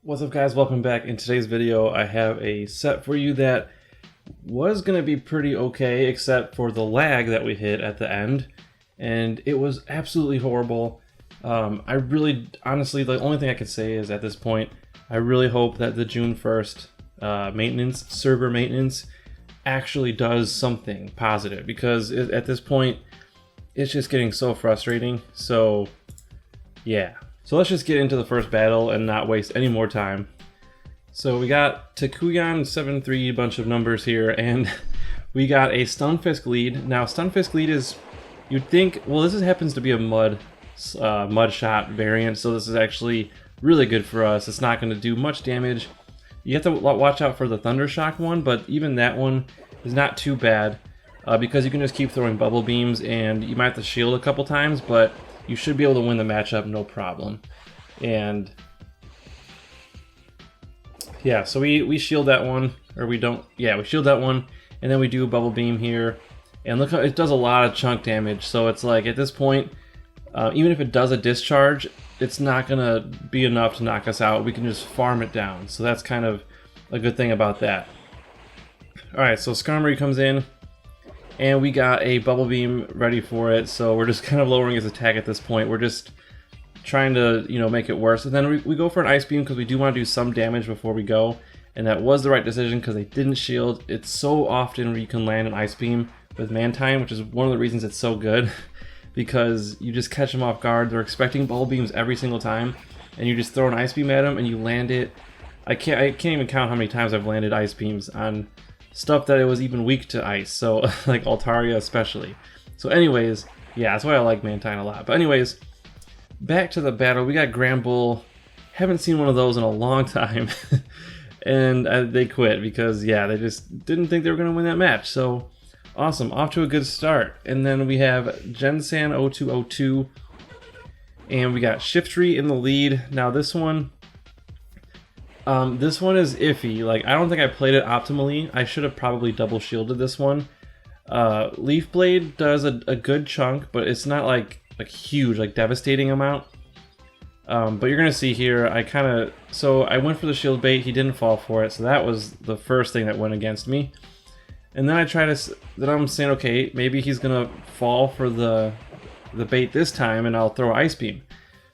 What's up guys, welcome back. In today's video I have a set for you that was going to be pretty okay except for the lag that we hit at the end, and it was absolutely horrible. Honestly, the only thing I could say is at this point I really hope that the June 1st server maintenance actually does something positive, because at this point it's just getting so frustrating. So yeah. So let's just get into the first battle and not waste any more time. So we got Takuyan 7-3, bunch of numbers here, and we got a Stunfisk lead. Now Stunfisk lead is, you'd think, well, this happens to be a mud shot variant, so this is actually really good for us. It's not going to do much damage. You have to watch out for the Thunder Shock one, but even that one is not too bad because you can just keep throwing bubble beams, and you might have to shield a couple times, but you should be able to win the matchup no problem. And yeah, so we shield that one, or we don't, yeah, we shield that one, and then we do a bubble beam here, and look how it does a lot of chunk damage. So it's like at this point, even if it does a discharge, it's not gonna be enough to knock us out. We can just farm it down, so that's kind of a good thing about that. Alright, so Skarmory comes in, and we got a bubble beam ready for it, so we're just kind of lowering his attack at this point. We're just trying to, you know, make it worse. And then we go for an ice beam because we do want to do some damage before we go, and that was the right decision because they didn't shield. It's so often where you can land an ice beam with Mantine, which is one of the reasons it's so good, because you just catch them off guard. They're expecting bubble beams every single time, and you just throw an ice beam at them and you land it. I can't even count how many times I've landed ice beams on stuff that it was even weak to ice, so like Altaria especially. So anyways, yeah, that's why I like Mantine a lot. But anyways, back to the battle. We got Granbull. Haven't seen one of those in a long time. And they quit because, yeah, they just didn't think they were going to win that match. So awesome, off to a good start. And then we have Gensan 0202, and we got Shiftry in the lead. Now this one is iffy. Like, I don't think I played it optimally. I should have probably double shielded this one. Leaf Blade does a good chunk, but it's not like a huge, like devastating amount. But you're gonna see here, so I went for the shield bait. He didn't fall for it, so that was the first thing that went against me. And then I'm saying, okay, maybe he's gonna fall for the bait this time, and I'll throw Ice Beam.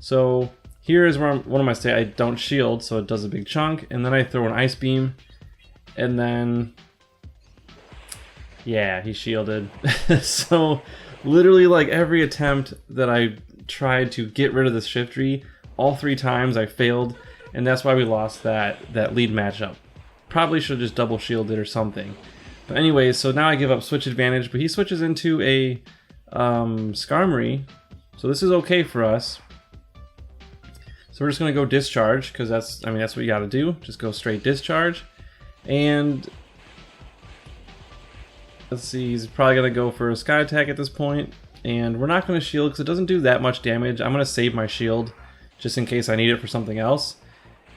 So here is where one of my states, I don't shield, so it does a big chunk, and then I throw an Ice Beam, and then, yeah, he shielded. So literally, like, every attempt that I tried to get rid of this Shiftry, all 3 times I failed, and that's why we lost that lead matchup. Probably should have just double shielded or something. But anyways, so now I give up switch advantage, but he switches into a Skarmory, so this is okay for us. So we're just gonna go discharge, because that's what you gotta do. Just go straight discharge. And let's see, he's probably gonna go for a sky attack at this point. And we're not gonna shield because it doesn't do that much damage. I'm gonna save my shield just in case I need it for something else.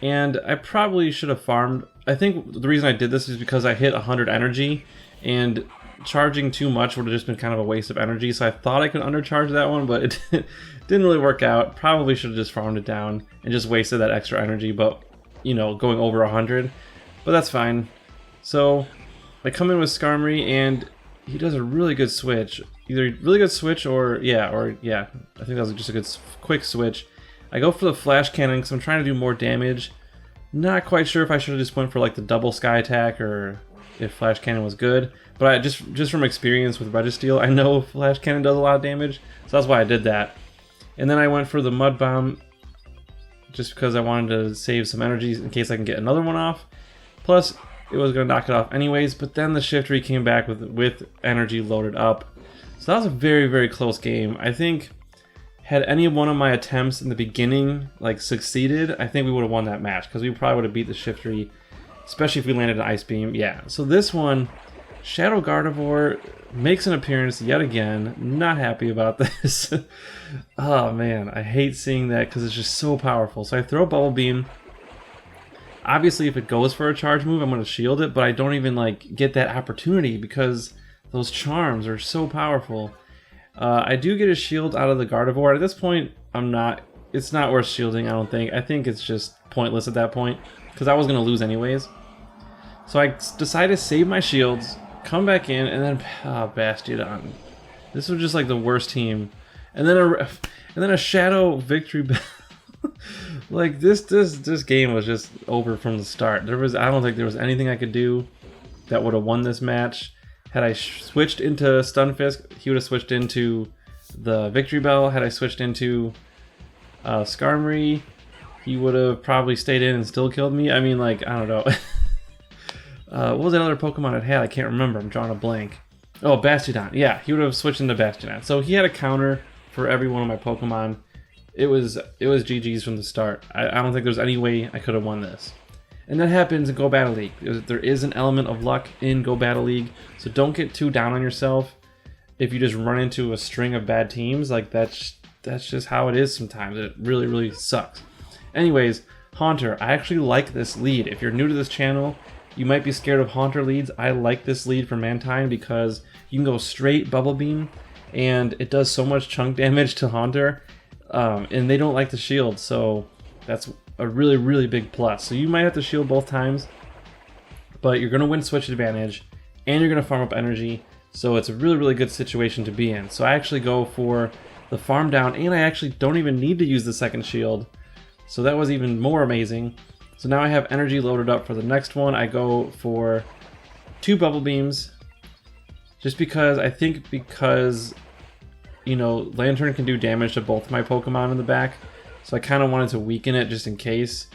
And I probably should have farmed. I think the reason I did this is because I hit 100 energy, and charging too much would have just been kind of a waste of energy. So I thought I could undercharge that one, but it didn't really work out. Probably should have just farmed it down and just wasted that extra energy, but, you know, going over 100. But that's fine. So I come in with Skarmory, and he does a really good switch. Either really good switch or yeah, I think that was just a good quick switch. I go for the Flash Cannon because I'm trying to do more damage. Not quite sure if I should have just went for like the double sky attack or if Flash Cannon was good. But I just from experience with Registeel, I know Flash Cannon does a lot of damage, so that's why I did that. And then I went for the Mud Bomb just because I wanted to save some energy in case I can get another one off. Plus, it was going to knock it off anyways, but then the Shiftry came back with energy loaded up. So that was a very, very close game. I think had any one of my attempts in the beginning like succeeded, I think we would have won that match, because we probably would have beat the Shiftry, especially if we landed an Ice Beam. Yeah, so this one, Shadow Gardevoir makes an appearance yet again. Not happy about this. Oh man, I hate seeing that because it's just so powerful. So I throw a Bubble Beam. Obviously, if it goes for a charge move, I'm going to shield it, but I don't even like get that opportunity because those charms are so powerful. I do get a shield out of the Gardevoir. At this point, I'm not it's not worth shielding, I don't think. I think it's just pointless at that point, because I was going to lose anyways. So I decided to save my shields, come back in, and then Bastiodon. This was just like the worst team. And then a Shadow victory. Like this game was just over from the start. I don't think there was anything I could do that would have won this match. Had I switched into Stunfisk, he would have switched into the Victory Bell. Had I switched into Skarmory, he would have probably stayed in and still killed me. I mean, like, I don't know. What was that other Pokemon it had? I can't remember. I'm drawing a blank. Oh, Bastiodon. Yeah, he would have switched into Bastiodon. So he had a counter for every one of my Pokemon. It was GG's from the start. I don't think there's any way I could have won this. And that happens in Go Battle League. There is an element of luck in Go Battle League, so don't get too down on yourself if you just run into a string of bad teams. Like that's just how it is sometimes. It really, really sucks. Anyways, Haunter. I actually like this lead. If you're new to this channel, you might be scared of Haunter leads. I like this lead for Mantine because you can go straight Bubble Beam, and it does so much chunk damage to Haunter, and they don't like to shield, so that's a really, really big plus. So you might have to shield both times, but you're going to win switch advantage, and you're going to farm up energy, so it's a really, really good situation to be in. So I actually go for the farm down, and I actually don't even need to use the second shield, so that was even more amazing. So now I have energy loaded up for the next one. I go for 2 Bubble Beams, just because I think you know, Lantern can do damage to both my Pokemon in the back, so I kind of wanted to weaken it just in case.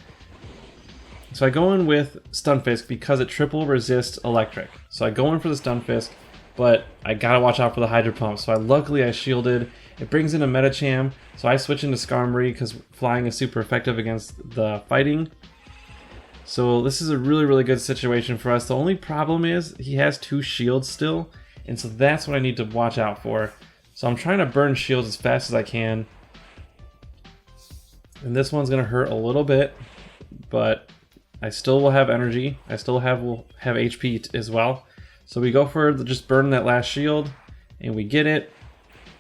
So I go in with Stunfisk because it triple resists electric. So I go in for the Stunfisk, but I gotta watch out for the Hydro Pump. So luckily I shielded. It brings in a Medicham, so I switch into Skarmory because flying is super effective against the fighting. So this is a really, really good situation for us. The only problem is he has 2 shields still, and so that's what I need to watch out for. So I'm trying to burn shields as fast as I can. And this one's going to hurt a little bit, but I still will have energy. I still will have HP as well. So we go for just burning that last shield, and we get it.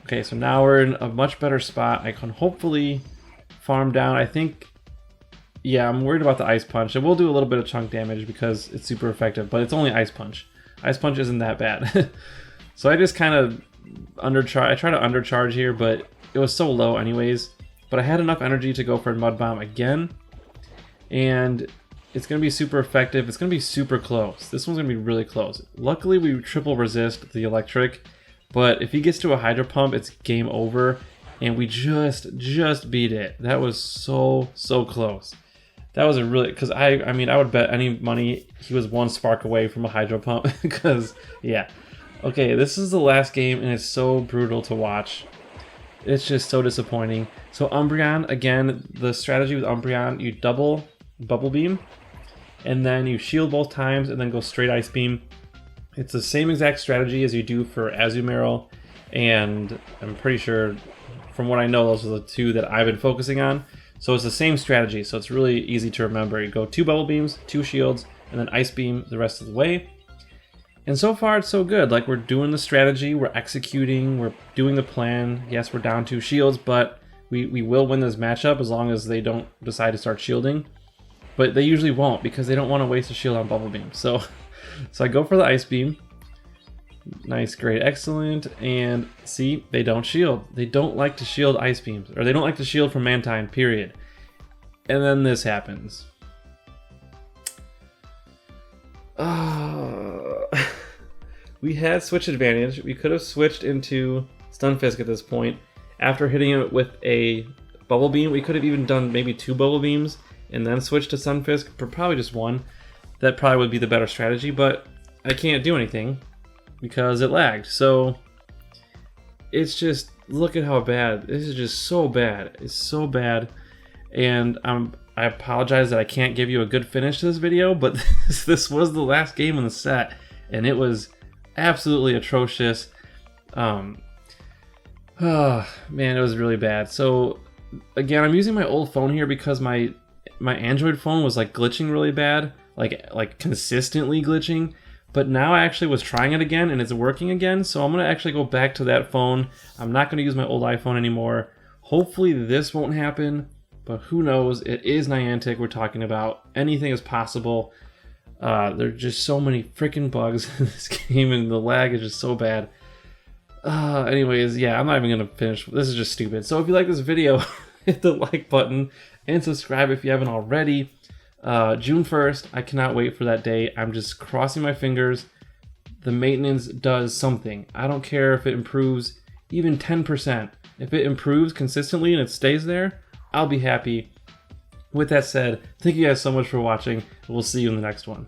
Okay, so now we're in a much better spot. I can hopefully farm down. I think, yeah, I'm worried about the Ice Punch. It will do a little bit of chunk damage because it's super effective, but it's only Ice Punch. Ice Punch isn't that bad. So I just kind of I try to undercharge here, but it was so low anyways. But I had enough energy to go for Mud Bomb again, and it's going to be super effective. It's going to be super close. This one's going to be really close. Luckily, we triple resist the electric, but if he gets to a Hydro Pump, it's game over, and we just beat it. That was so close. That was a really, because I mean, I would bet any money he was 1 spark away from a Hydro Pump, because, yeah. Okay, this is the last game, and it's so brutal to watch. It's just so disappointing. So Umbreon, again, the strategy with Umbreon, you double Bubble Beam, and then you shield both times, and then go straight Ice Beam. It's the same exact strategy as you do for Azumarill, and I'm pretty sure, from what I know, those are the 2 that I've been focusing on. So it's the same strategy, so it's really easy to remember. You go 2 Bubble Beams, 2 shields, and then Ice Beam the rest of the way. And so far, it's so good. Like, we're doing the strategy, we're executing, we're doing the plan. Yes, we're down 2 shields, but we will win this matchup as long as they don't decide to start shielding. But they usually won't, because they don't want to waste a shield on Bubble Beam. So I go for the Ice Beam. Nice, great, excellent. And see, they don't shield. They don't like to shield Ice Beams, or they don't like to shield from Mantine, period. And then this happens. We had switch advantage. We could have switched into Stunfisk at this point. After hitting it with a Bubble Beam, we could have even done maybe 2 Bubble Beams and then switched to Stunfisk, but probably just 1. That probably would be the better strategy, but I can't do anything because it lagged. So it's just, look at how bad. This is just so bad. It's so bad. And I apologize that I can't give you a good finish to this video, but this was the last game in the set, and it was absolutely atrocious. Oh man, it was really bad. So again, I'm using my old phone here because my Android phone was like glitching really bad, like consistently glitching. But now I actually was trying it again and it's working again, so I'm gonna actually go back to that phone. I'm not gonna use my old iPhone anymore. Hopefully this won't happen, but who knows? It is Niantic we're talking about. Anything is possible. There are just so many freaking bugs in this game, and the lag is just so bad. Anyways, yeah, I'm not even gonna finish. This is just stupid. So if you like this video, hit the like button and subscribe if you haven't already. June 1st, I cannot wait for that day. I'm just crossing my fingers. The maintenance does something. I don't care if it improves even 10%. If it improves consistently and it stays there, I'll be happy. With that said, thank you guys so much for watching, and we'll see you in the next one.